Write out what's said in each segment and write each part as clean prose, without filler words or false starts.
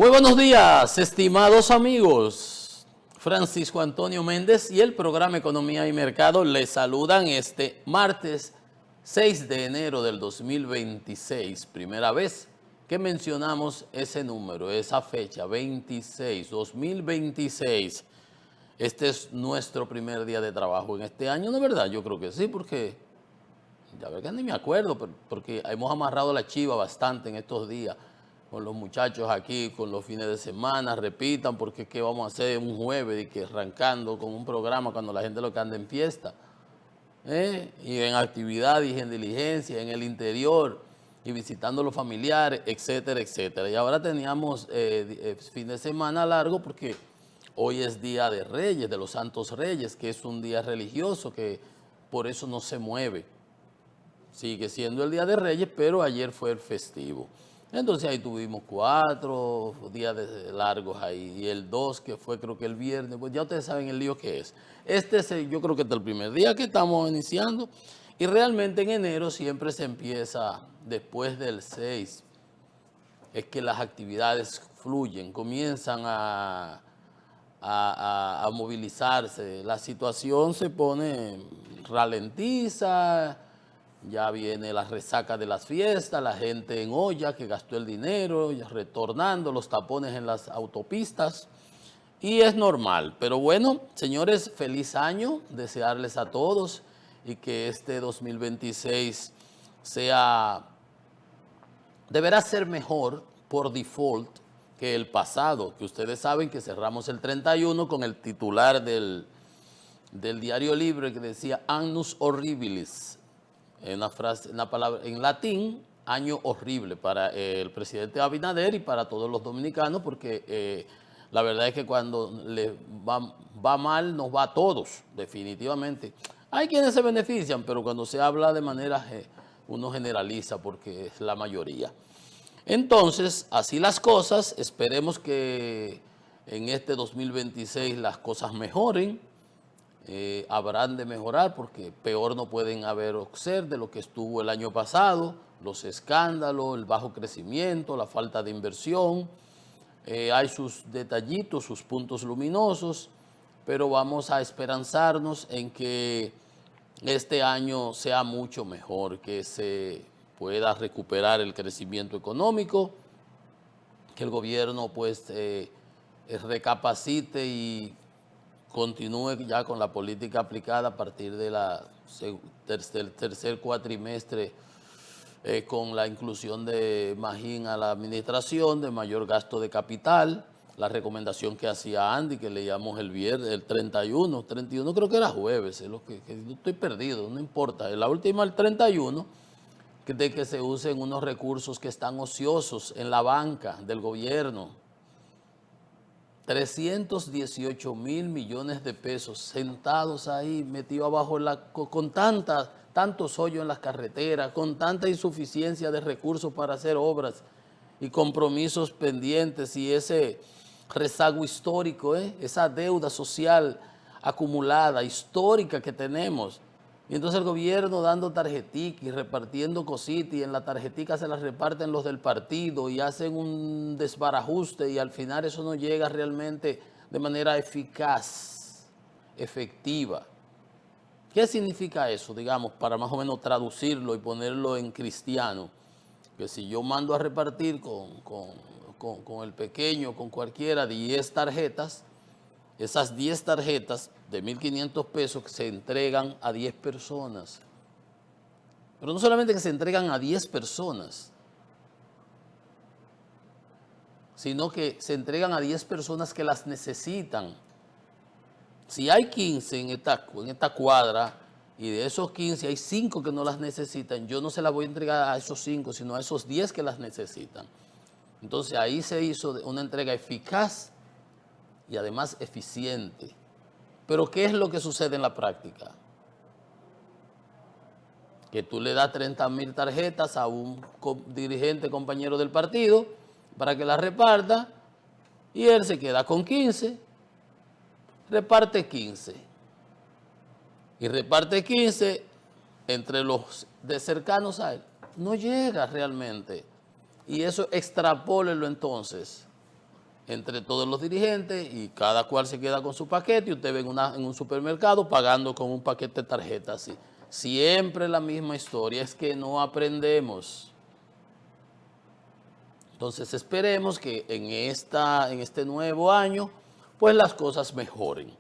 Muy buenos días, estimados amigos. Francisco Antonio Méndez y el programa Economía y Mercado les saludan este martes 6 de enero del 2026. Primera vez que mencionamos ese número, esa fecha, 2026. Este es nuestro primer día de trabajo en este año, ¿no es verdad? Yo creo que sí, porque ya verdad ni me acuerdo, porque hemos amarrado la chiva bastante en estos días con los muchachos aquí, con los fines de semana, repitan, porque qué vamos a hacer un jueves y que arrancando con un programa cuando la gente lo que anda en fiesta, y en actividad y en diligencia, en el interior, y visitando a los familiares, etcétera, etcétera. Y ahora teníamos fin de semana largo porque hoy es Día de Reyes, de los Santos Reyes, que es un día religioso que por eso no se mueve. Sigue siendo el Día de Reyes, pero ayer fue el festivo. Entonces ahí tuvimos 4 días largos ahí, y el 2 que fue creo que el viernes, pues ya ustedes saben el lío que es. Yo creo que este es el primer día que estamos iniciando, y realmente en enero siempre se empieza después del 6, es que las actividades fluyen, comienzan a movilizarse, la situación se pone, ralentiza. Ya viene la resaca de las fiestas, la gente en olla que gastó el dinero, ya retornando, los tapones en las autopistas. Y es normal. Pero bueno, señores, feliz año, desearles a todos y que este 2026 deberá ser mejor por default que el pasado, que ustedes saben que cerramos el 31 con el titular del Diario Libre que decía Annus Horribilis. Una palabra en latín, año horrible para el presidente Abinader y para todos los dominicanos, porque la verdad es que cuando le va mal, nos va a todos, definitivamente. Hay quienes se benefician, pero cuando se habla de manera, uno generaliza porque es la mayoría. Entonces, así las cosas, esperemos que en este 2026 las cosas mejoren. Habrán de mejorar porque peor no pueden ser de lo que estuvo el año pasado, los escándalos, el bajo crecimiento, la falta de inversión. Hay sus detallitos, sus puntos luminosos, pero vamos a esperanzarnos en que este año sea mucho mejor, que se pueda recuperar el crecimiento económico, que el gobierno pues recapacite y continúe ya con la política aplicada a partir de tercer cuatrimestre, con la inclusión de Magín a la administración, de mayor gasto de capital, la recomendación que hacía Andy, que leíamos el viernes, el 31 creo que era jueves, yo estoy perdido, no importa, la última el 31, de que se usen unos recursos que están ociosos en la banca del gobierno. 318 mil millones de pesos sentados ahí, metidos abajo con tantos hoyos en las carreteras, con tanta insuficiencia de recursos para hacer obras y compromisos pendientes y ese rezago histórico, esa deuda social acumulada, histórica que tenemos. Y entonces el gobierno dando tarjetica y repartiendo cositas, y en la tarjetica se las reparten los del partido y hacen un desbarajuste, y al final eso no llega realmente de manera eficaz, efectiva. ¿Qué significa eso, digamos, para más o menos traducirlo y ponerlo en cristiano? Que si yo mando a repartir con el pequeño, con cualquiera, 10 tarjetas, esas 10 tarjetas de 1.500 pesos que se entregan a 10 personas. Pero no solamente que se entregan a 10 personas, sino que se entregan a 10 personas que las necesitan. Si hay 15 en esta cuadra y de esos 15 hay 5 que no las necesitan, yo no se las voy a entregar a esos 5, sino a esos 10 que las necesitan. Entonces ahí se hizo una entrega eficaz y además eficiente. Pero ¿qué es lo que sucede en la práctica? Que tú le das 30.000 tarjetas a un dirigente, compañero del partido, para que las reparta, y él se queda con 15, reparte 15. Y reparte 15 entre los de cercanos a él. No llega realmente. Y eso extrapólenlo entonces entre todos los dirigentes y cada cual se queda con su paquete y usted ve en un supermercado pagando con un paquete de tarjetas así. Siempre la misma historia, es que no aprendemos. Entonces esperemos que en este nuevo año pues las cosas mejoren.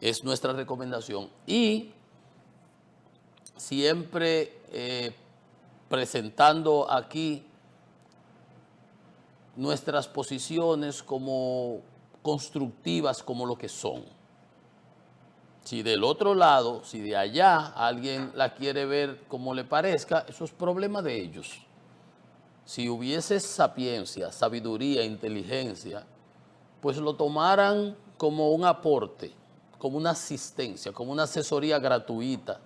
Es nuestra recomendación. Y siempre presentando aquí nuestras posiciones como constructivas, como lo que son. Si del otro lado, si de allá alguien la quiere ver como le parezca, eso es problema de ellos. Si hubiese sapiencia, sabiduría, inteligencia, pues lo tomaran como un aporte, como una asistencia, como una asesoría gratuita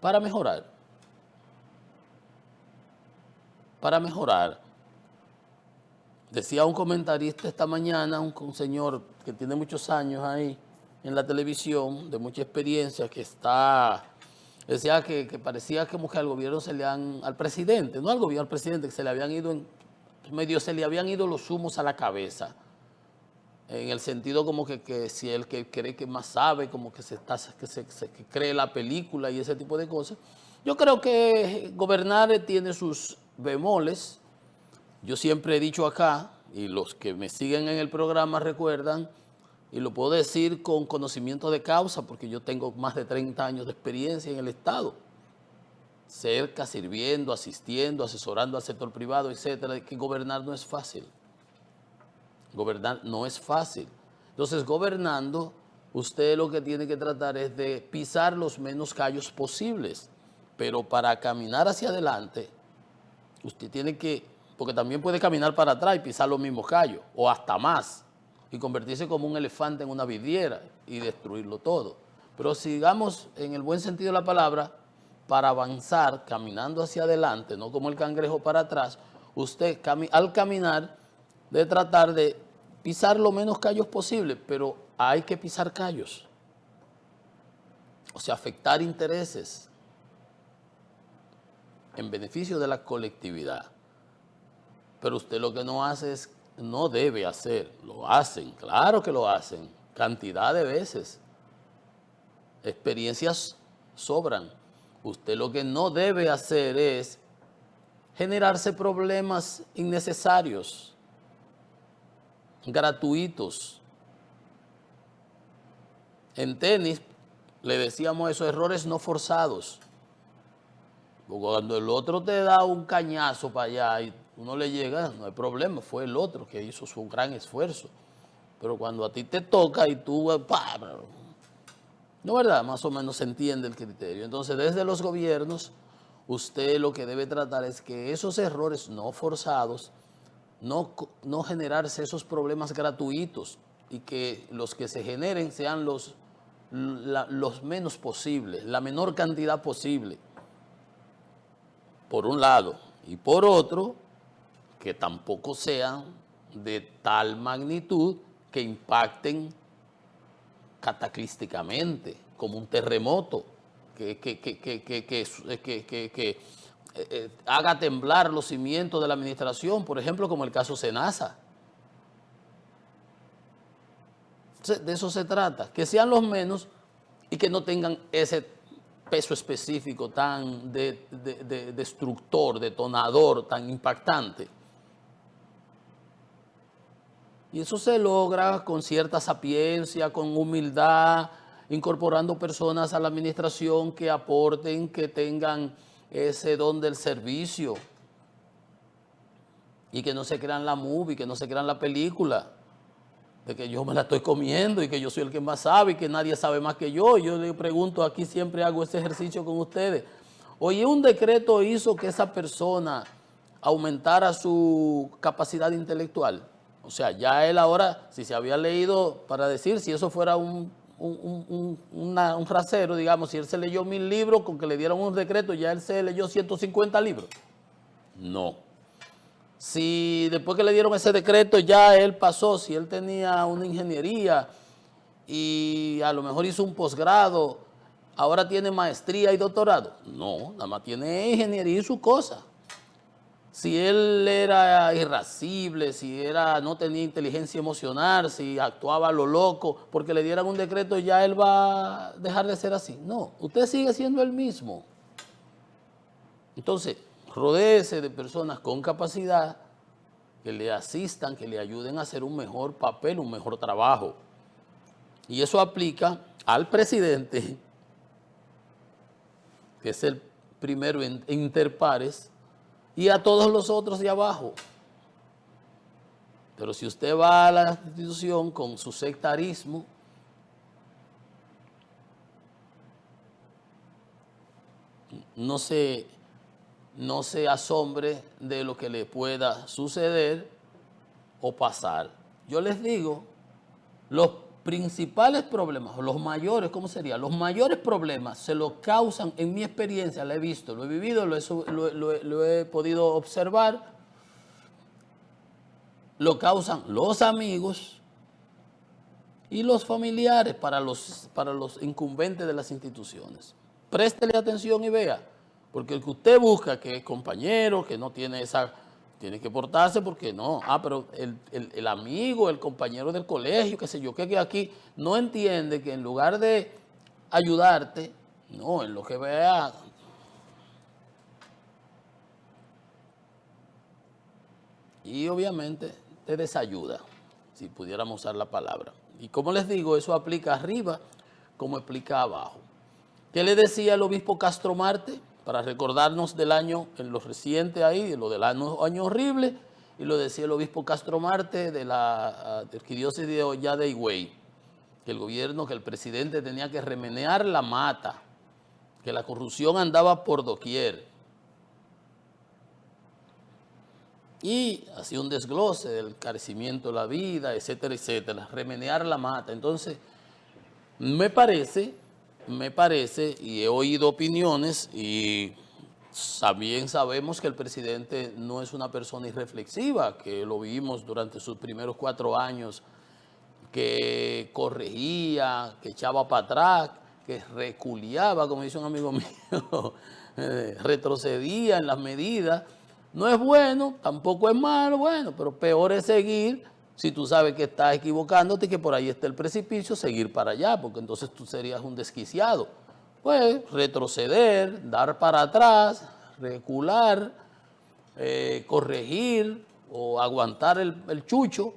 para mejorar. Para mejorar. Decía un comentarista esta mañana, un señor que tiene muchos años ahí en la televisión, de mucha experiencia, que decía que parecía como que al gobierno al presidente, no al gobierno, al presidente, que se le habían ido los humos a la cabeza. En el sentido como que si el que cree que más sabe, como que que cree la película y ese tipo de cosas. Yo creo que gobernar tiene sus bemoles. Yo siempre he dicho acá, y los que me siguen en el programa recuerdan, y lo puedo decir con conocimiento de causa, porque yo tengo más de 30 años de experiencia en el Estado, cerca, sirviendo, asistiendo, asesorando al sector privado, etcétera, que gobernar no es fácil. Gobernar no es fácil. Entonces, gobernando, usted lo que tiene que tratar es de pisar los menos callos posibles, pero para caminar hacia adelante, usted tiene que, porque también puede caminar para atrás y pisar los mismos callos, o hasta más, y convertirse como un elefante en una vidriera y destruirlo todo. Pero sigamos en el buen sentido de la palabra, para avanzar, caminando hacia adelante, no como el cangrejo para atrás, usted al caminar debe tratar de pisar lo menos callos posible, pero hay que pisar callos. O sea, afectar intereses en beneficio de la colectividad. Pero usted lo que no hace es, no debe hacer, lo hacen, claro que lo hacen, cantidad de veces. Experiencias sobran. Usted lo que no debe hacer es generarse problemas innecesarios, gratuitos. En tenis le decíamos esos errores no forzados. Cuando el otro te da un cañazo para allá y uno le llega, no hay problema, fue el otro que hizo su gran esfuerzo. Pero cuando a ti te toca y tú, no, ¿verdad? Más o menos se entiende el criterio. Entonces, desde los gobiernos, usted lo que debe tratar es que esos errores no forzados, no generarse esos problemas gratuitos y que los que se generen sean los menos posibles, la menor cantidad posible, por un lado. Y por otro, que tampoco sean de tal magnitud que impacten cataclísticamente, como un terremoto, que haga temblar los cimientos de la administración, por ejemplo, como el caso Senasa. De eso se trata, que sean los menos y que no tengan ese peso específico tan destructor, detonador, tan impactante. Y eso se logra con cierta sapiencia, con humildad, incorporando personas a la administración que aporten, que tengan ese don del servicio y que no se crean la movie, que no se crean la película, de que yo me la estoy comiendo y que yo soy el que más sabe y que nadie sabe más que yo. Yo le pregunto, aquí siempre hago ese ejercicio con ustedes. Oye, un decreto hizo que esa persona aumentara su capacidad intelectual. O sea, ya él ahora, si se había leído, para decir, si eso fuera un rasero, digamos, si él se leyó 1000 libros, con que le dieron un decreto, ya él se leyó 150 libros. No. Si después que le dieron ese decreto ya él pasó, si él tenía una ingeniería y a lo mejor hizo un posgrado, ahora tiene maestría y doctorado. No, nada más tiene ingeniería y su cosa. Si él era irascible, si no tenía inteligencia emocional, si actuaba a lo loco, porque le dieran un decreto ya él va a dejar de ser así. No, usted sigue siendo el mismo. Entonces, rodéese de personas con capacidad que le asistan, que le ayuden a hacer un mejor papel, un mejor trabajo. Y eso aplica al presidente, que es el primero en inter pares, y a todos los otros de abajo. Pero si usted va a la institución con su sectarismo, no se asombre de lo que le pueda suceder o pasar. Yo les digo, los principales problemas, los mayores, ¿cómo sería? Los mayores problemas se los causan, en mi experiencia, la he visto, lo he vivido, lo he podido observar, lo causan los amigos y los familiares para los incumbentes de las instituciones. Préstele atención y vea, porque el que usted busca, que es compañero, que no tiene tiene que portarse porque no. Pero el amigo, el compañero del colegio, qué sé yo, que aquí no entiende que en lugar de ayudarte, no, en lo que vea. Y obviamente te desayuda, si pudiéramos usar la palabra. Y como les digo, eso aplica arriba como aplica abajo. ¿Qué le decía el obispo Castro Marte? Para recordarnos del año, en lo reciente ahí, de lo del año horrible, y lo decía el obispo Castro Marte de la arquidiócesis de Ollá de Higüey, que el gobierno, que el presidente tenía que remenear la mata, que la corrupción andaba por doquier. Y hacía un desglose del carecimiento de la vida, etcétera, etcétera, remenear la mata. Entonces, me parece, y he oído opiniones, y también sabemos que el presidente no es una persona irreflexiva, que lo vimos durante sus primeros 4 años, que corregía, que echaba para atrás, que reculiaba, como dice un amigo mío, retrocedía en las medidas. No es bueno, tampoco es malo, bueno, pero peor es seguir, si tú sabes que estás equivocándote y que por ahí está el precipicio, seguir para allá, porque entonces tú serías un desquiciado. Pues retroceder, dar para atrás, recular, corregir o aguantar el chucho,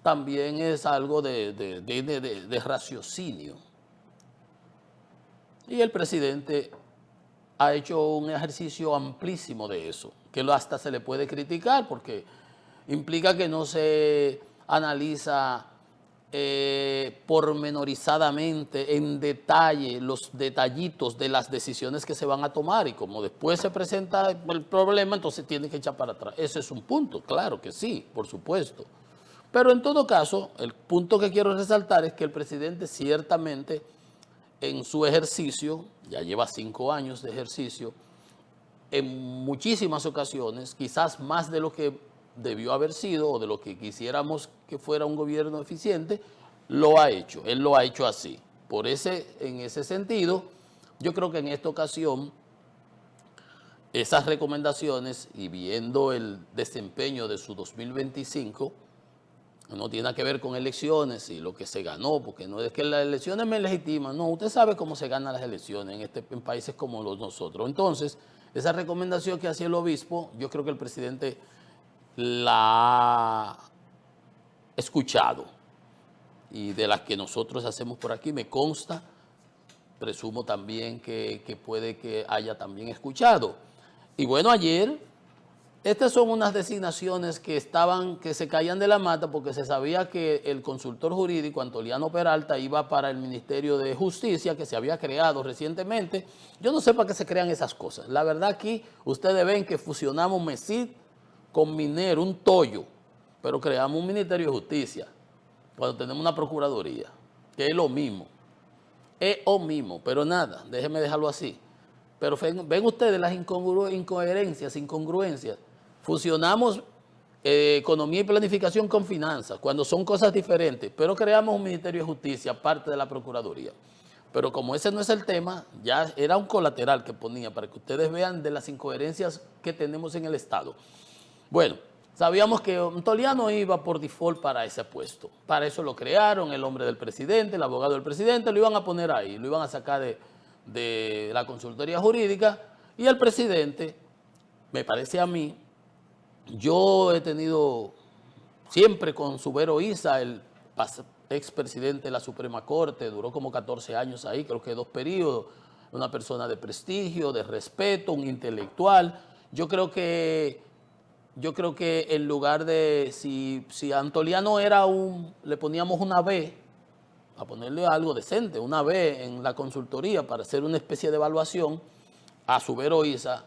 también es algo de raciocinio. Y el presidente ha hecho un ejercicio amplísimo de eso, que hasta se le puede criticar porque implica que no se analiza pormenorizadamente, en detalle, los detallitos de las decisiones que se van a tomar, y como después se presenta el problema, entonces tiene que echar para atrás. Ese es un punto, claro que sí, por supuesto. Pero en todo caso, el punto que quiero resaltar es que el presidente ciertamente en su ejercicio, ya lleva 5 años de ejercicio, en muchísimas ocasiones, quizás más de lo que debió haber sido o de lo que quisiéramos que fuera un gobierno eficiente, lo ha hecho. Él lo ha hecho así. En ese sentido, yo creo que en esta ocasión, esas recomendaciones y viendo el desempeño de su 2025, no tiene que ver con elecciones y lo que se ganó, porque no es que las elecciones me legitiman, no, usted sabe cómo se ganan las elecciones en países como los nosotros. Entonces, esa recomendación que hacía el obispo, yo creo que el presidente la ha escuchado, y de las que nosotros hacemos por aquí me consta, presumo también que puede que haya también escuchado. Y bueno, ayer, estas son unas designaciones que se caían de la mata porque se sabía que el consultor jurídico Antoliano Peralta iba para el Ministerio de Justicia, que se había creado recientemente. Yo no sé para qué se crean esas cosas. La verdad, aquí ustedes ven que fusionamos MESID con Minero, un tollo, pero creamos un Ministerio de Justicia cuando tenemos una Procuraduría, que es lo mismo. Es lo mismo, pero nada, déjenme dejarlo así. Pero ven ustedes las incoherencias, incongruencias. Fusionamos economía y planificación con finanzas, cuando son cosas diferentes, pero creamos un Ministerio de Justicia, parte de la Procuraduría. Pero como ese no es el tema, ya era un colateral que ponía para que ustedes vean de las incoherencias que tenemos en el Estado. Bueno, sabíamos que Antoliano iba por default para ese puesto. Para eso lo crearon, el hombre del presidente, el abogado del presidente, lo iban a poner ahí, lo iban a sacar de la consultoría jurídica. Y el presidente, me parece a mí, yo he tenido siempre con Subero Isa, el expresidente de la Suprema Corte, duró como 14 años ahí, creo que 2 periodos, una persona de prestigio, de respeto, un intelectual. Yo creo que en lugar de, si Antoliano era le poníamos una B, a ponerle algo decente, una B en la consultoría para hacer una especie de evaluación, a Subero Isa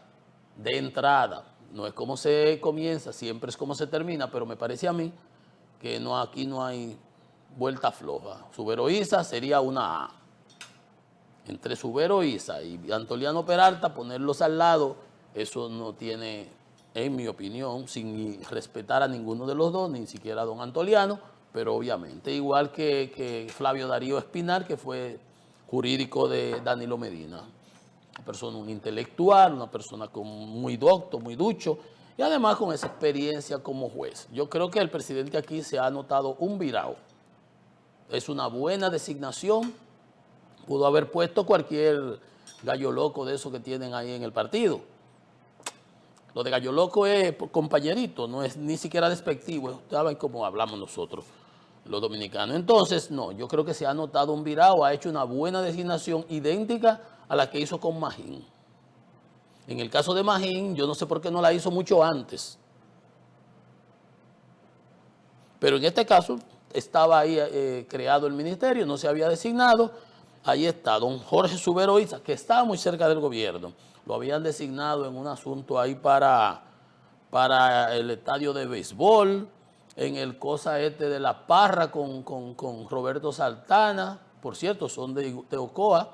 de entrada. No es como se comienza, siempre es como se termina, pero me parece a mí que no, aquí no hay vuelta floja. Subero Isa sería una A. Entre Subero Isa y Antoliano Peralta, ponerlos al lado, eso no tiene, en mi opinión, sin respetar a ninguno de los dos, ni siquiera a don Antoliano, pero obviamente, igual que Flavio Darío Espinar, que fue jurídico de Danilo Medina. Una persona, un intelectual, una persona muy docto, muy ducho, y además con esa experiencia como juez. Yo creo que el presidente aquí se ha notado un virao. Es una buena designación. Pudo haber puesto cualquier gallo loco de esos que tienen ahí en el partido. Lo de gallo loco es compañerito, no es ni siquiera despectivo. Saben cómo hablamos nosotros, los dominicanos. Entonces, no, yo creo que se ha notado un virao, ha hecho una buena designación idéntica a la que hizo con Magín. En el caso de Magín, yo no sé por qué no la hizo mucho antes. Pero en este caso estaba ahí creado el ministerio, no se había designado. Ahí está don Jorge Subero Isa, que estaba muy cerca del gobierno. Lo habían designado en un asunto ahí para el estadio de béisbol, en el cosa de La Parra con Roberto Saltana. Por cierto, son de Ocoa.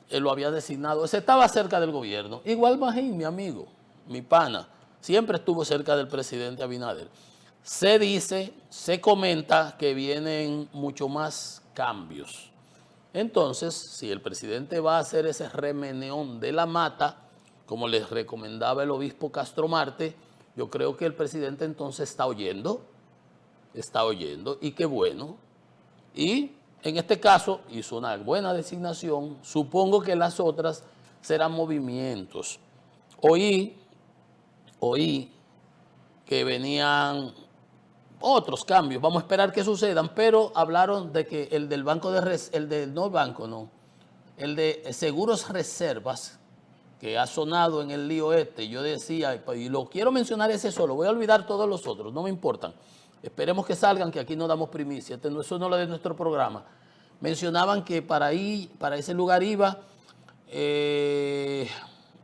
Él lo había designado. Ese estaba cerca del gobierno. Igual Magín, mi amigo, mi pana, siempre estuvo cerca del presidente Abinader. Se dice, se comenta que vienen mucho más cambios. Entonces, si el presidente va a hacer ese remeneón de la mata, como les recomendaba el obispo Castro Marte, yo creo que el presidente entonces está oyendo, y qué bueno. Y en este caso hizo una buena designación, supongo que las otras serán movimientos. Oí que venían otros cambios, vamos a esperar que sucedan, pero hablaron de que el del banco el de Seguros Reservas, que ha sonado en el lío yo decía, y lo quiero mencionar ese solo, voy a olvidar todos los otros, no me importan. Esperemos que salgan, que aquí no damos primicia, eso no es lo de nuestro programa. Mencionaban que para ese lugar iba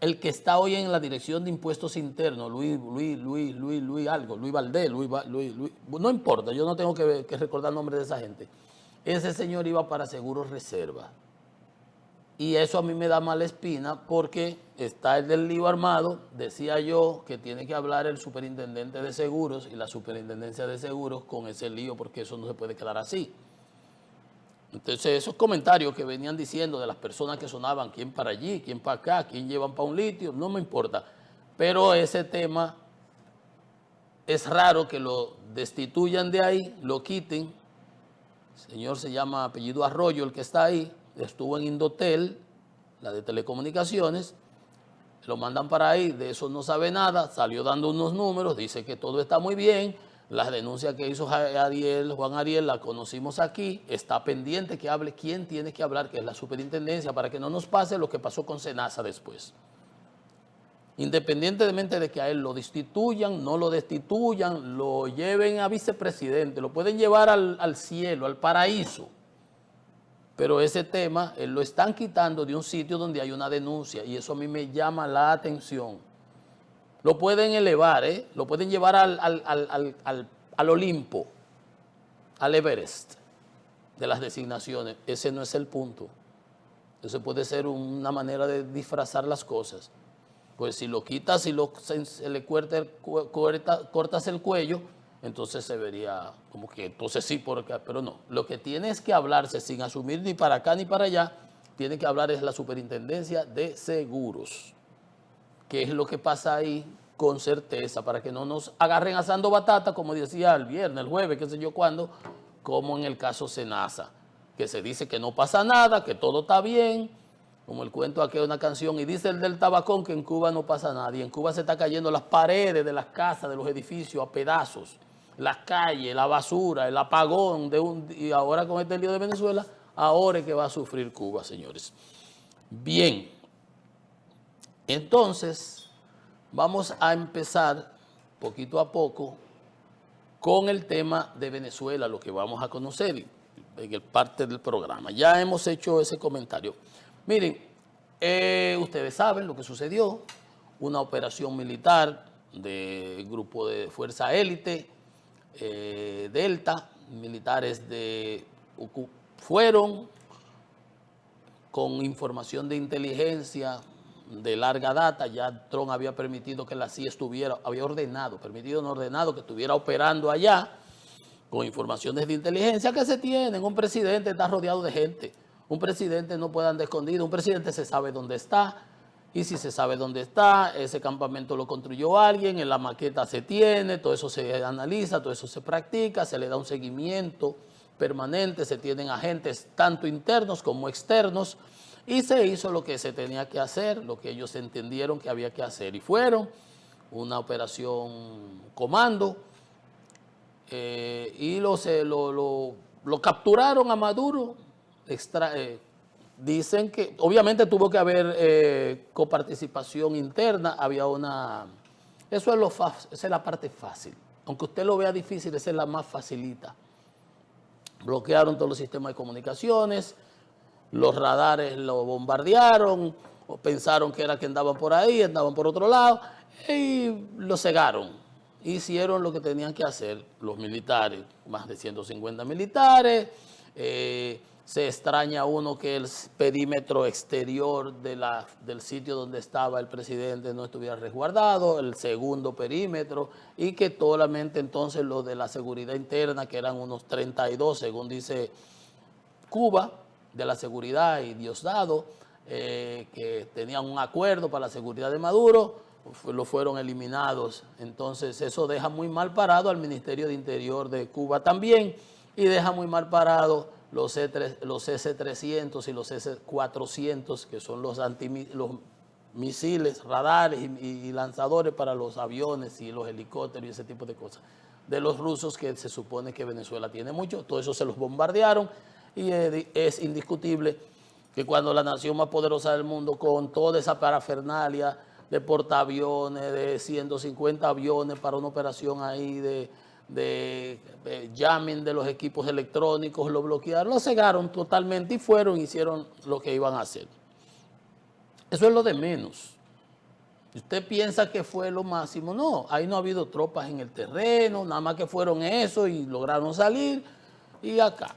el que está hoy en la Dirección de Impuestos Internos, Luis Valdés, no importa, yo no tengo que recordar el nombre de esa gente. Ese señor iba para Seguros Reserva. Y eso a mí me da mala espina porque está el del lío armado, decía yo que tiene que hablar el superintendente de seguros y la superintendencia de seguros con ese lío porque eso no se puede quedar así. Entonces esos comentarios que venían diciendo de las personas que sonaban, quién para allí, quién para acá, quién llevan para un litio, no me importa. Pero ese tema es raro que lo destituyan de ahí, lo quiten. El señor se llama apellido Arroyo, el que está ahí. Estuvo en Indotel, la de telecomunicaciones, lo mandan para ahí, de eso no sabe nada, salió dando unos números, dice que todo está muy bien, las denuncias que hizo Juan Ariel, la conocimos aquí, está pendiente que hable quién tiene que hablar, que es la superintendencia, para que no nos pase lo que pasó con Senasa después. Independientemente de que a él lo destituyan, no lo destituyan, lo lleven a vicepresidente, lo pueden llevar al cielo, al paraíso. Pero ese tema lo están quitando de un sitio donde hay una denuncia y eso a mí me llama la atención. Lo pueden elevar, lo pueden llevar al Olimpo, al Everest de las designaciones. Ese no es el punto. Eso puede ser una manera de disfrazar las cosas. Pues si lo quitas, si se le cortas el cuello, entonces se vería como que entonces sí, pero no. Lo que tiene es que hablarse sin asumir ni para acá ni para allá, tiene que hablar es la Superintendencia de Seguros. ¿Qué es lo que pasa ahí? Con certeza, para que no nos agarren asando batata, como decía el viernes, el jueves, qué sé yo cuándo, como en el caso Senasa, que se dice que no pasa nada, que todo está bien, como el cuento aquí de una canción, y dice el del tabacón que en Cuba no pasa nada, y en Cuba se está cayendo las paredes de las casas, de los edificios a pedazos, las calles, la basura, el apagón, y ahora con este lío de Venezuela, ahora es que va a sufrir Cuba, señores. Bien, entonces vamos a empezar poquito a poco con el tema de Venezuela, lo que vamos a conocer en el parte del programa. Ya hemos hecho ese comentario. Miren, ustedes saben lo que sucedió, una operación militar del grupo de fuerza élite, Delta, militares fueron con información de inteligencia de larga data. Ya Trump había permitido que la CIA estuviera, permitido no ordenado que estuviera operando allá con informaciones de inteligencia que se tienen. Un presidente está rodeado de gente. Un presidente no puede andar escondido. Un presidente se sabe dónde está. Y si se sabe dónde está, ese campamento lo construyó alguien, en la maqueta se tiene, todo eso se analiza, todo eso se practica, se le da un seguimiento permanente, se tienen agentes tanto internos como externos, y se hizo lo que se tenía que hacer, lo que ellos entendieron que había que hacer, y fueron una operación comando, y lo capturaron a Maduro. Dicen que obviamente tuvo que haber coparticipación interna, había una... Eso es esa es la parte fácil. Aunque usted lo vea difícil, esa es la más facilita. Bloquearon todos los sistemas de comunicaciones, los radares lo bombardearon, o pensaron que era que andaban por ahí, andaban por otro lado, y lo cegaron. Hicieron lo que tenían que hacer los militares, más de 150 militares. Se extraña uno que el perímetro exterior del sitio donde estaba el presidente no estuviera resguardado, el segundo perímetro, y que solamente entonces lo de la seguridad interna, que eran unos 32, según dice Cuba, de la seguridad y Diosdado, que tenían un acuerdo para la seguridad de Maduro, lo fueron eliminados. Entonces eso deja muy mal parado al Ministerio de Interior de Cuba también, y deja muy mal parado los S-300 y los S-400, que son los misiles, radares y lanzadores para los aviones y los helicópteros y ese tipo de cosas, de los rusos, que se supone que Venezuela tiene mucho. Todo eso se los bombardearon, y es indiscutible que cuando la nación más poderosa del mundo, con toda esa parafernalia de portaaviones, de 150 aviones para una operación ahí de jamming de los equipos electrónicos, lo bloquearon, lo cegaron totalmente, y hicieron lo que iban a hacer. Eso es lo de menos. Usted piensa que fue lo máximo. No, ahí no ha habido tropas en el terreno, nada más que fueron eso y lograron salir, y acá.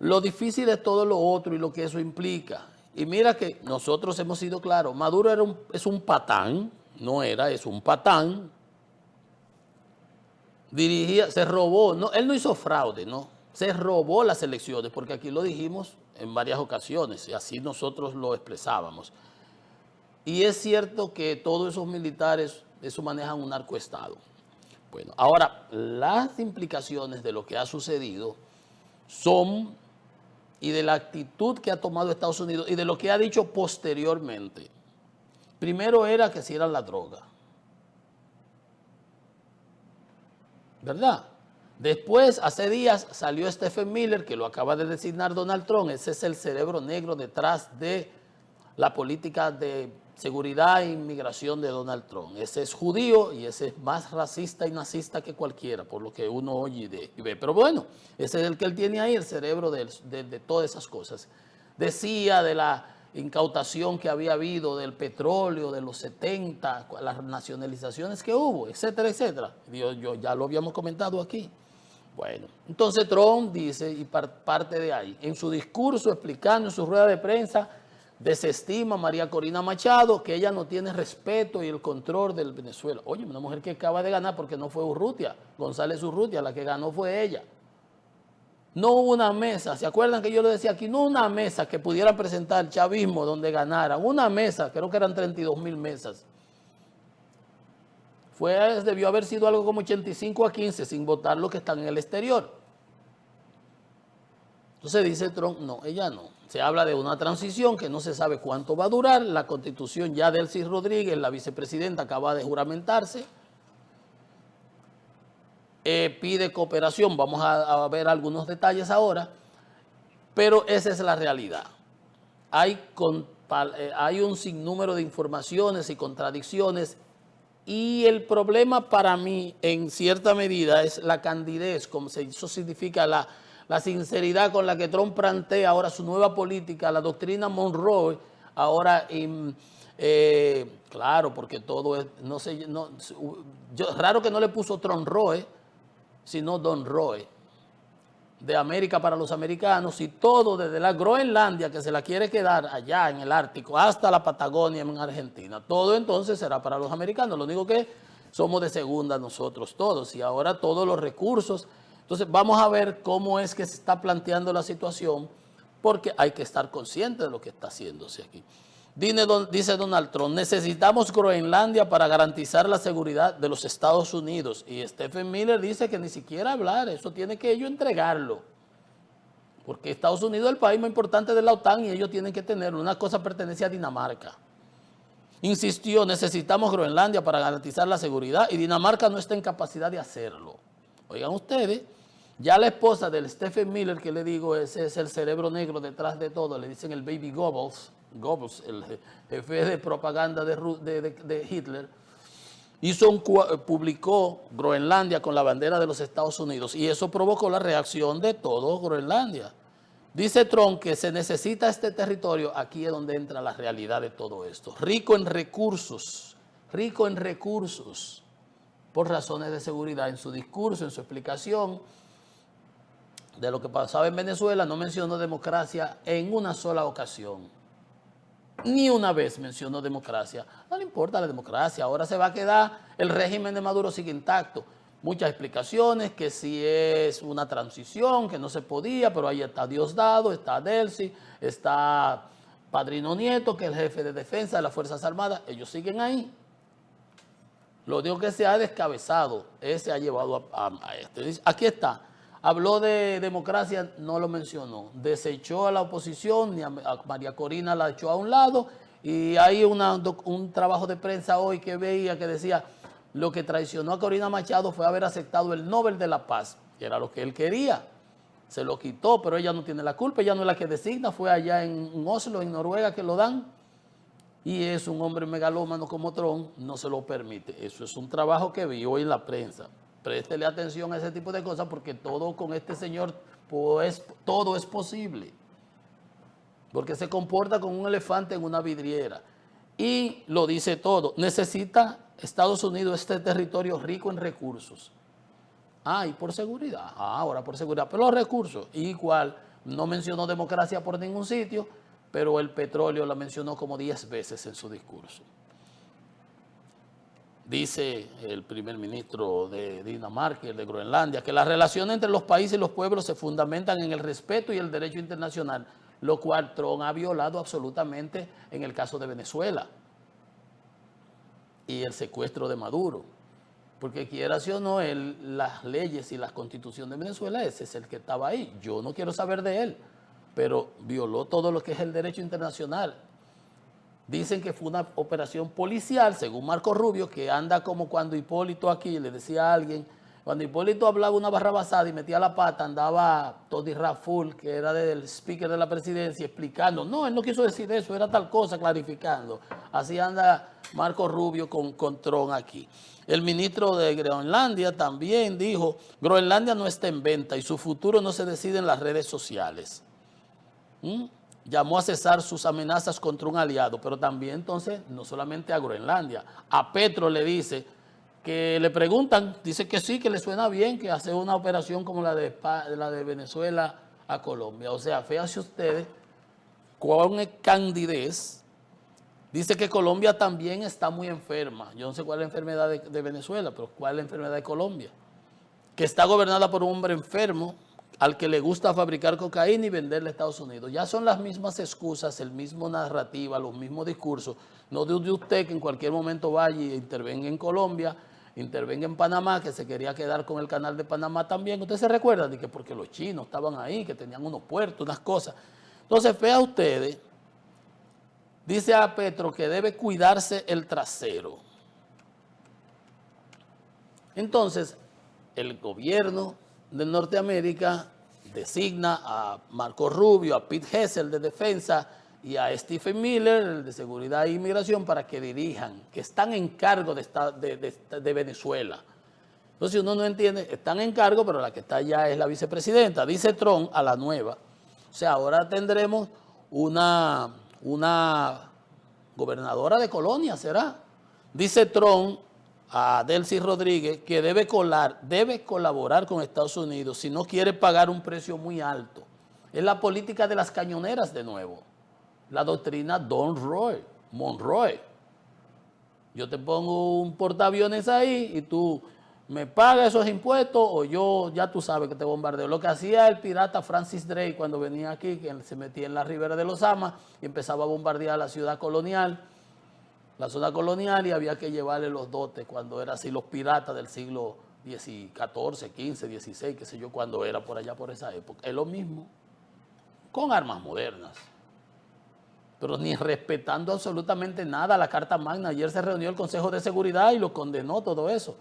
Lo difícil es todo lo otro y lo que eso implica. Y mira que nosotros hemos sido claros, Maduro es un patán, es un patán. Se robó, no, él no hizo fraude, no, se robó las elecciones, porque aquí lo dijimos en varias ocasiones, y así nosotros lo expresábamos. Y es cierto que todos esos militares, eso manejan un narcoestado. Bueno, ahora, las implicaciones de lo que ha sucedido son, y de la actitud que ha tomado Estados Unidos, y de lo que ha dicho posteriormente. Primero era que si era la droga, ¿verdad? Después, hace días, salió Stephen Miller, que lo acaba de designar Donald Trump. Ese es el cerebro negro detrás de la política de seguridad e inmigración de Donald Trump. Ese es judío, y ese es más racista y nazista que cualquiera, por lo que uno oye y ve. Pero bueno, ese es el que él tiene ahí, el cerebro de todas esas cosas. Decía de la incautación que había habido del petróleo de los 70, las nacionalizaciones que hubo, etcétera, etcétera. Yo ya lo habíamos comentado aquí. Bueno, entonces Trump dice, y parte de ahí, en su discurso explicando en su rueda de prensa, desestima a María Corina Machado, que ella no tiene respeto y el control del Venezuela. Oye, una mujer que acaba de ganar porque no fue Urrutia, González Urrutia, la que ganó fue ella. No hubo una mesa, ¿se acuerdan que yo le decía aquí? No una mesa que pudiera presentar el chavismo donde ganara, una mesa, creo que eran 32,000 mesas. Debió haber sido algo como 85-15 sin votar los que están en el exterior. Entonces dice Trump, no, ella no. Se habla de una transición que no se sabe cuánto va a durar. La constitución ya de Delcy Rodríguez, la vicepresidenta, acaba de juramentarse. Pide cooperación, vamos a ver algunos detalles ahora, pero esa es la realidad. Hay un sinnúmero de informaciones y contradicciones y el problema para mí, en cierta medida, es la candidez, como eso significa la sinceridad con la que Trump plantea ahora su nueva política, la doctrina Monroe, ahora, claro, porque todo es, no sé, raro que no le puso Trump Roe, sino Don Roe, de América para los americanos, y todo desde la Groenlandia, que se la quiere quedar allá en el Ártico, hasta la Patagonia en Argentina. Todo entonces será para los americanos. Lo único que somos de segunda nosotros todos, y ahora todos los recursos. Entonces vamos a ver cómo es que se está planteando la situación, porque hay que estar consciente de lo que está haciéndose aquí. Dice Donald Trump, necesitamos Groenlandia para garantizar la seguridad de los Estados Unidos. Y Stephen Miller dice que ni siquiera hablar, eso tiene que ellos entregarlo. Porque Estados Unidos es el país más importante de la OTAN y ellos tienen que tenerlo. Una cosa pertenece a Dinamarca. Insistió, necesitamos Groenlandia para garantizar la seguridad y Dinamarca no está en capacidad de hacerlo. Oigan ustedes, ya la esposa del Stephen Miller, que le digo, ese es el cerebro negro detrás de todo, le dicen el baby Goebbels, el jefe de propaganda de Hitler, publicó Groenlandia con la bandera de los Estados Unidos y eso provocó la reacción de todo Groenlandia. Dice Trump que se necesita este territorio, aquí es donde entra la realidad de todo esto. Rico en recursos, por razones de seguridad. En su discurso, en su explicación de lo que pasaba en Venezuela, no mencionó democracia en una sola ocasión. Ni una vez mencionó democracia. No le importa la democracia, ahora se va a quedar, el régimen de Maduro sigue intacto. Muchas explicaciones, que si es una transición, que no se podía, pero ahí está Diosdado, está Delcy, está Padrino Nieto, que es el jefe de defensa de las Fuerzas Armadas, ellos siguen ahí. Lo único que se ha descabezado, se ha llevado a este. Aquí está. Habló de democracia, no lo mencionó. Desechó a la oposición, ni a María Corina la echó a un lado. Y hay un trabajo de prensa hoy que veía que decía, lo que traicionó a Corina Machado fue haber aceptado el Nobel de la Paz, que era lo que él quería. Se lo quitó, pero ella no tiene la culpa, ella no es la que designa, fue allá en Oslo, en Noruega, que lo dan. Y es un hombre megalómano como Trump, no se lo permite. Eso es un trabajo que vi hoy en la prensa. Préstele atención a ese tipo de cosas porque todo con este señor, pues todo es posible. Porque se comporta como un elefante en una vidriera. Y lo dice todo. Necesita Estados Unidos este territorio rico en recursos. Y por seguridad. Ahora por seguridad. Pero los recursos, igual, no mencionó democracia por ningún sitio, pero el petróleo la mencionó como 10 veces en su discurso. Dice el primer ministro de Dinamarca y el de Groenlandia que las relaciones entre los países y los pueblos se fundamentan en el respeto y el derecho internacional, lo cual Trump ha violado absolutamente en el caso de Venezuela y el secuestro de Maduro. Porque quiera sí o no, las leyes y la constitución de Venezuela, ese es el que estaba ahí. Yo no quiero saber de él, pero violó todo lo que es el derecho internacional. Dicen que fue una operación policial, según Marco Rubio, que anda como cuando Hipólito aquí, le decía a alguien, cuando Hipólito hablaba una barrabasada y metía la pata, andaba Tony Raful, que era del speaker de la presidencia, explicando, no, él no quiso decir eso, era tal cosa, clarificando. Así anda Marco Rubio con Trump aquí. El ministro de Groenlandia también dijo, Groenlandia no está en venta y su futuro no se decide en las redes sociales. Llamó a cesar sus amenazas contra un aliado, pero también entonces no solamente a Groenlandia, a Petro le dice que le preguntan, dice que sí, que le suena bien, que hace una operación como la de Venezuela a Colombia. O sea, fíjense ustedes con candidez, dice que Colombia también está muy enferma. Yo no sé cuál es la enfermedad de Venezuela, pero cuál es la enfermedad de Colombia. Que está gobernada por un hombre enfermo al que le gusta fabricar cocaína y venderla a Estados Unidos. Ya son las mismas excusas, el mismo narrativa, los mismos discursos. No de usted que en cualquier momento vaya y intervenga en Colombia, intervenga en Panamá, que se quería quedar con el canal de Panamá también. Usted se recuerda de que porque los chinos estaban ahí, que tenían unos puertos, unas cosas. Entonces, vea ustedes, dice a Petro que debe cuidarse el trasero. Entonces, el gobierno de Norteamérica designa a Marco Rubio, a Pete Hessel de Defensa y a Stephen Miller, el de Seguridad e Inmigración, para que dirijan, que están en cargo de Venezuela. Entonces uno no entiende, están en cargo, pero la que está allá es la vicepresidenta. Dice Trump a la nueva. O sea, ahora tendremos una gobernadora de colonia, ¿será? Dice Trump a Delcy Rodríguez que debe colaborar con Estados Unidos si no quiere pagar un precio muy alto. Es la política de las cañoneras de nuevo. La doctrina Monroe. Yo te pongo un portaaviones ahí y tú me pagas esos impuestos o yo ya tú sabes que te bombardeo. Lo que hacía el pirata Francis Drake cuando venía aquí, que se metía en la ribera de los Amas y empezaba a bombardear la ciudad colonial, la zona colonial, y había que llevarle los dotes cuando era así, los piratas del siglo XIV, XV, XVI, qué sé yo, cuando era por allá por esa época. Es lo mismo, con armas modernas, pero ni respetando absolutamente nada la Carta Magna. Ayer se reunió el Consejo de Seguridad y lo condenó todo eso.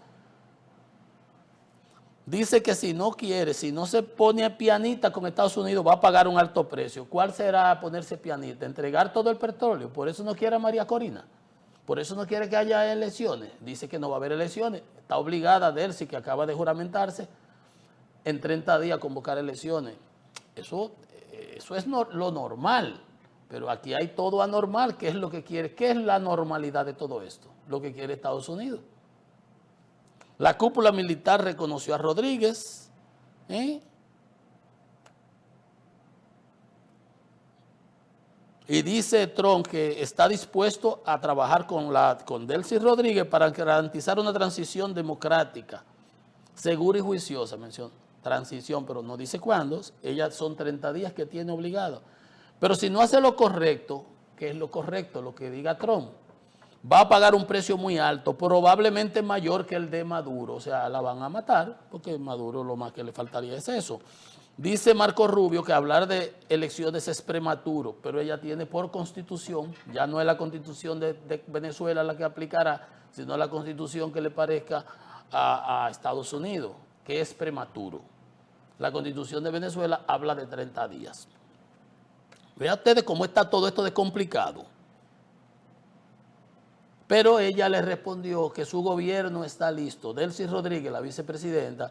Dice que si no quiere, si no se pone pianita con Estados Unidos, va a pagar un alto precio. ¿Cuál será ponerse pianita? Entregar todo el petróleo. Por eso no quiere a María Corina. Por eso no quiere que haya elecciones. Dice que no va a haber elecciones. Está obligada Delcy, que acaba de juramentarse, en 30 días a convocar elecciones. Eso es lo normal. Pero aquí hay todo anormal. ¿Qué es lo que quiere? ¿Qué es la normalidad de todo esto? Lo que quiere Estados Unidos. La cúpula militar reconoció a Rodríguez. Y dice Trump que está dispuesto a trabajar con Delcy Rodríguez para garantizar una transición democrática, segura y juiciosa. Menciona transición, pero no dice cuándo. Ellas son 30 días que tiene obligado. Pero si no hace lo correcto, ¿qué es lo correcto? Lo que diga Trump. Va a pagar un precio muy alto, probablemente mayor que el de Maduro. O sea, la van a matar, porque Maduro lo más que le faltaría es eso. Dice Marco Rubio que hablar de elecciones es prematuro, pero ella tiene por constitución, ya no es la constitución de Venezuela la que aplicará, sino la constitución que le parezca a Estados Unidos, que es prematuro. La constitución de Venezuela habla de 30 días. Vean ustedes cómo está todo esto de complicado. Pero ella le respondió que su gobierno está listo. Delcy Rodríguez, la vicepresidenta,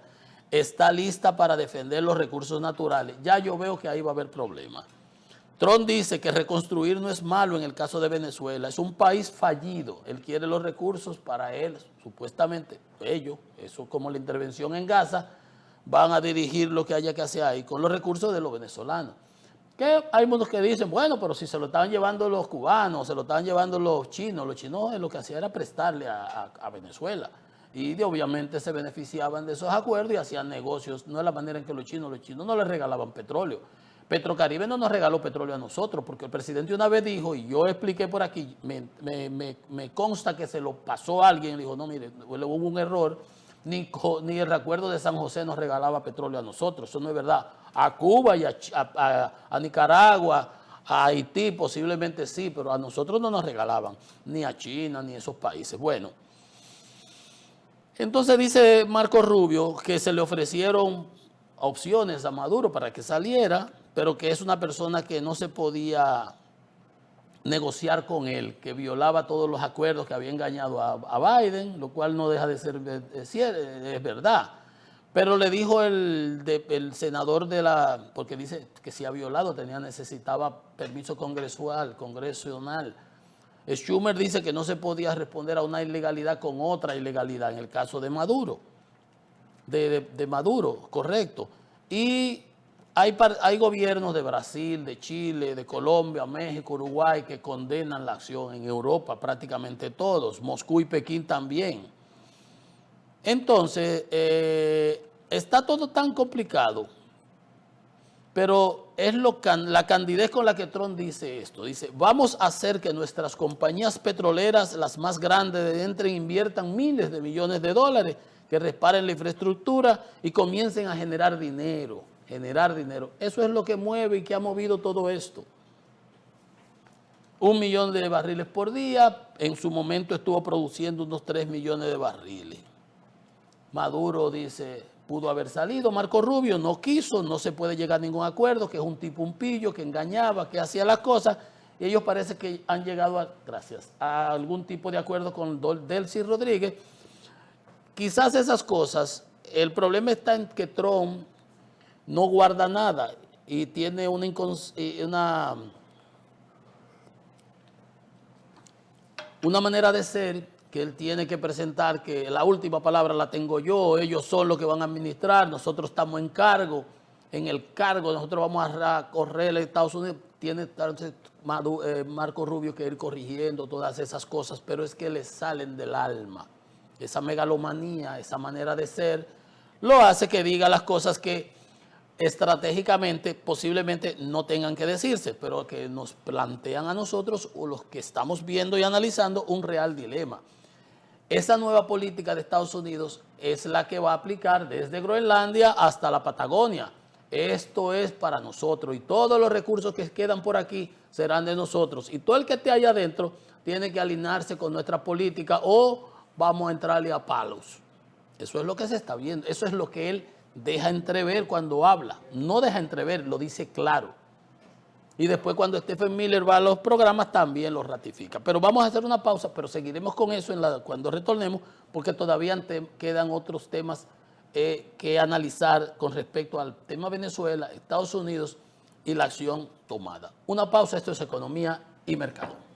está lista para defender los recursos naturales. Ya yo veo que ahí va a haber problemas. Trump dice que reconstruir no es malo en el caso de Venezuela. Es un país fallido. Él quiere los recursos para él, supuestamente. Ellos, eso como la intervención en Gaza, van a dirigir lo que haya que hacer ahí con los recursos de los venezolanos. Que hay muchos que dicen, bueno, pero si se lo estaban llevando los cubanos, se lo estaban llevando los chinos lo que hacían era prestarle a Venezuela. Y obviamente se beneficiaban de esos acuerdos y hacían negocios. No es la manera en que los chinos no les regalaban petróleo. Petrocaribe no nos regaló petróleo a nosotros, porque el presidente una vez dijo, y yo expliqué por aquí, me consta que se lo pasó a alguien, le dijo, no, mire, hubo un error, ni el recuerdo de San José nos regalaba petróleo a nosotros, eso no es verdad. A Cuba y a Nicaragua, a Haití posiblemente sí, pero a nosotros no nos regalaban, ni a China, ni a esos países. Bueno, entonces dice Marco Rubio que se le ofrecieron opciones a Maduro para que saliera, pero que es una persona que no se podía negociar con él, que violaba todos los acuerdos, que había engañado a Biden, lo cual no deja de ser es verdad. Pero le dijo el senador porque dice que si ha violado necesitaba permiso congresional. Schumer dice que no se podía responder a una ilegalidad con otra ilegalidad, en el caso de Maduro, de Maduro, correcto. Y Hay gobiernos de Brasil, de Chile, de Colombia, México, Uruguay que condenan la acción. En Europa prácticamente todos, Moscú y Pekín también. Entonces, está todo tan complicado, pero es la candidez con la que Trump dice esto. Dice, vamos a hacer que nuestras compañías petroleras, las más grandes, entren, inviertan miles de millones de dólares, que reparen la infraestructura y comiencen a generar dinero. Generar dinero. Eso es lo que mueve y que ha movido todo esto. 1 millón de barriles por día, en su momento estuvo produciendo unos 3 millones de barriles. Maduro dice, pudo haber salido, Marco Rubio no quiso, no se puede llegar a ningún acuerdo, que es un tipo un pillo, que engañaba, que hacía las cosas, y ellos parece que han llegado a algún tipo de acuerdo con Delcy Rodríguez. Quizás esas cosas, el problema está en que Trump no guarda nada y tiene una manera de ser que él tiene que presentar que la última palabra la tengo yo, ellos son los que van a administrar, nosotros estamos en el cargo, nosotros vamos a correr a Estados Unidos. Tiene entonces Marco Rubio que ir corrigiendo todas esas cosas, pero es que le salen del alma. Esa megalomanía, esa manera de ser, lo hace que diga las cosas que estratégicamente posiblemente no tengan que decirse, pero que nos plantean a nosotros o los que estamos viendo y analizando un real dilema. Esa nueva política de Estados Unidos es la que va a aplicar desde Groenlandia hasta la Patagonia. Esto es para nosotros y todos los recursos que quedan por aquí serán de nosotros. Y todo el que esté allá adentro tiene que alinearse con nuestra política o vamos a entrarle a palos. Eso es lo que se está viendo, eso es lo que él deja entrever cuando habla. No deja entrever, lo dice claro. Y después cuando Stephen Miller va a los programas también lo ratifica. Pero vamos a hacer una pausa, pero seguiremos con eso cuando retornemos, porque todavía quedan otros temas que analizar con respecto al tema Venezuela, Estados Unidos y la acción tomada. Una pausa, esto es Economía y Mercado.